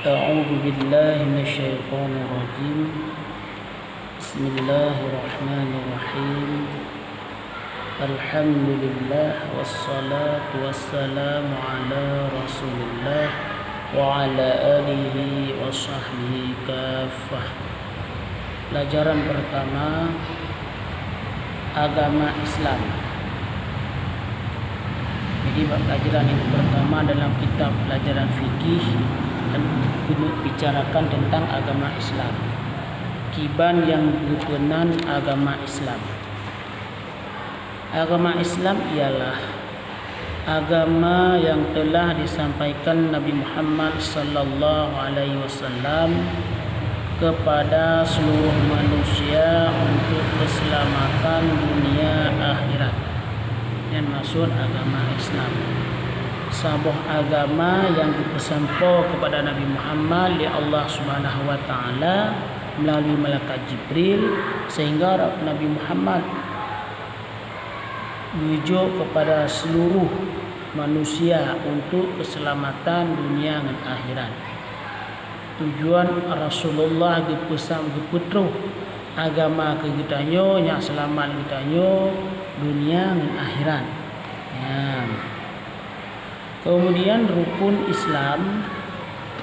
أعوذ بالله من الشيطان الرجيم. بسم الله الرحمن الرحيم. الحمد لله والصلاة والسلام على رسول الله وعلى آله وصحبه كافة. Pelajaran pertama, agama Islam. Jadi pelajaran yang pertama dalam kitab pelajaran fikih dan bicarakan tentang agama Islam. Kiban yang berkenan agama Islam. Agama Islam ialah agama yang telah disampaikan Nabi Muhammad sallallahu alaihi wasallam kepada seluruh manusia untuk keselamatan dunia akhirat. Yang maksud agama Islam, sebuah agama yang dipesampo kepada Nabi Muhammad oleh Allah Subhanahu wa taala melalui malaikat Jibril, sehingga Nabi Muhammad merujuk kepada seluruh manusia untuk keselamatan dunia dan akhirat. Tujuan Rasulullah dipesan keputruh agama ke kitanyo yang selamat kitanyo dunia dan akhirat. Ya. Kemudian rukun Islam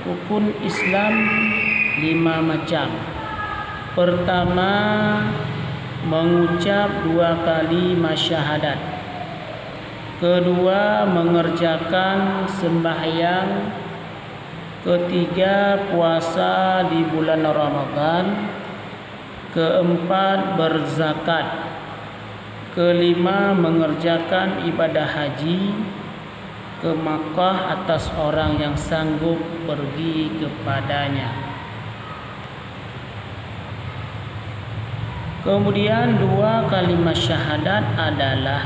5 macam. Pertama, mengucap 2 kali masyahadat. Kedua, mengerjakan sembahyang. Ketiga, puasa di bulan Ramadan. Keempat, berzakat. Kelima, mengerjakan ibadah haji ke Makkah atas orang yang sanggup pergi kepadanya. Kemudian 2 kalimat syahadat adalah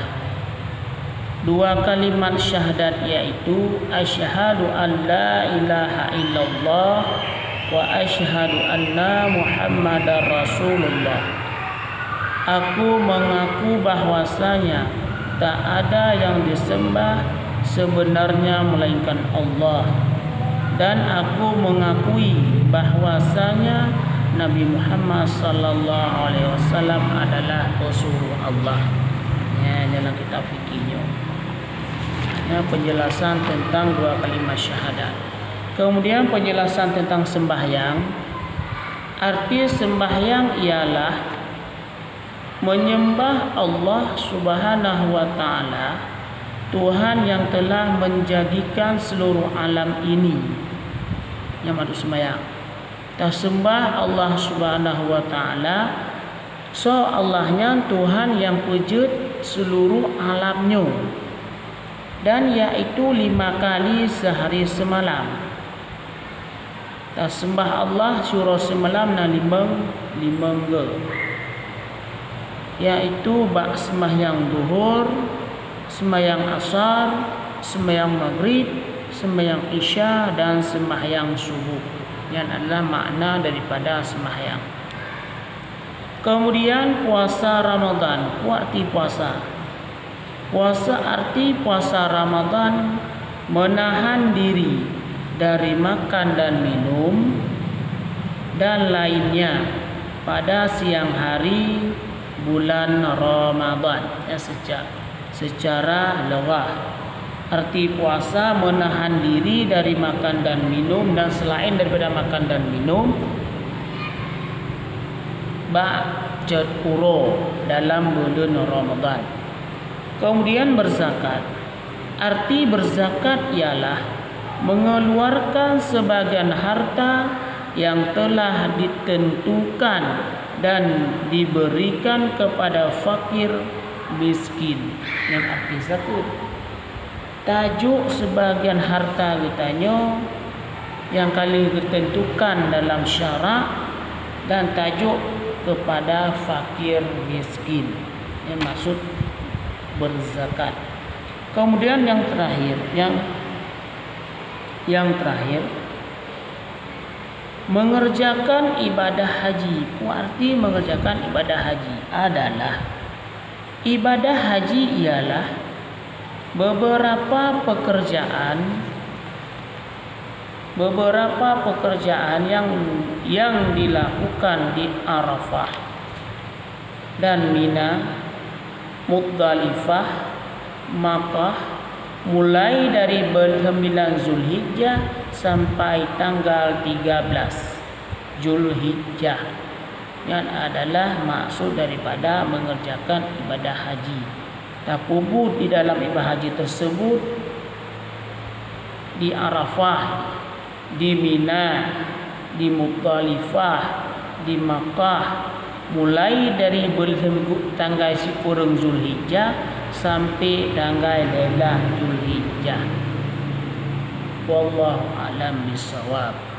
2 kalimat syahadat, yaitu asyhadu an la ilaha illallah wa asyhadu anna muhammadar rasulullah. Aku mengaku bahwasanya tak ada yang disembah sebenarnya melainkan Allah, dan aku mengakui bahwasanya Nabi Muhammad sallallahu alaihi wasallam adalah rasul Allah. Ya, dalam kitab fikihnya. Ya, penjelasan tentang 2 kalimat syahadat. Kemudian penjelasan tentang sembahyang. Arti sembahyang ialah menyembah Allah Subhanahu wa taala, Tuhan yang telah menjadikan seluruh alam ini. Yang maksud sembahyang, kita sembah Allah Subhanahu wa taala, so Allahnya Tuhan yang wujud seluruh alamnya, dan yaitu 5 kali sehari semalam. Kita sembah Allah surah semalam na 5 yaitu sembahyang duhur, sembahyang asar, sembahyang maghrib, sembahyang isya, dan sembahyang subuh. Yang adalah makna daripada sembahyang. Kemudian puasa Ramadan. Arti puasa. Arti puasa Ramadan menahan diri dari makan dan minum dan lainnya pada siang hari bulan Ramadan. Ya, secara lughah, arti puasa menahan diri dari makan dan minum, dan selain daripada makan dan minum, ba'jad uro dalam bulan Ramadan. Kemudian berzakat. Arti berzakat ialah mengeluarkan sebagian harta yang telah ditentukan dan diberikan kepada fakir miskin. Yang arti zakat, tajuk sebagian harta kitanya yang kali ditentukan dalam syarak, dan tajuk kepada fakir miskin. Yang maksud berzakat. Kemudian yang terakhir, mengerjakan ibadah haji. Arti mengerjakan ibadah haji adalah, ibadah haji ialah beberapa pekerjaan beberapa pekerjaan yang dilakukan di Arafah dan Mina, Muzdalifah, Makkah mulai dari 9 Zulhijjah sampai tanggal 13 Zulhijjah, yang adalah maksud daripada mengerjakan ibadah haji. Takubur di dalam ibadah haji tersebut di Arafah, di Mina, di Muzdalifah, di Makkah mulai dari tanggal 10 Zulhijjah sampai tanggal 11 Zulhijjah. Wallahu a'lam bishawab.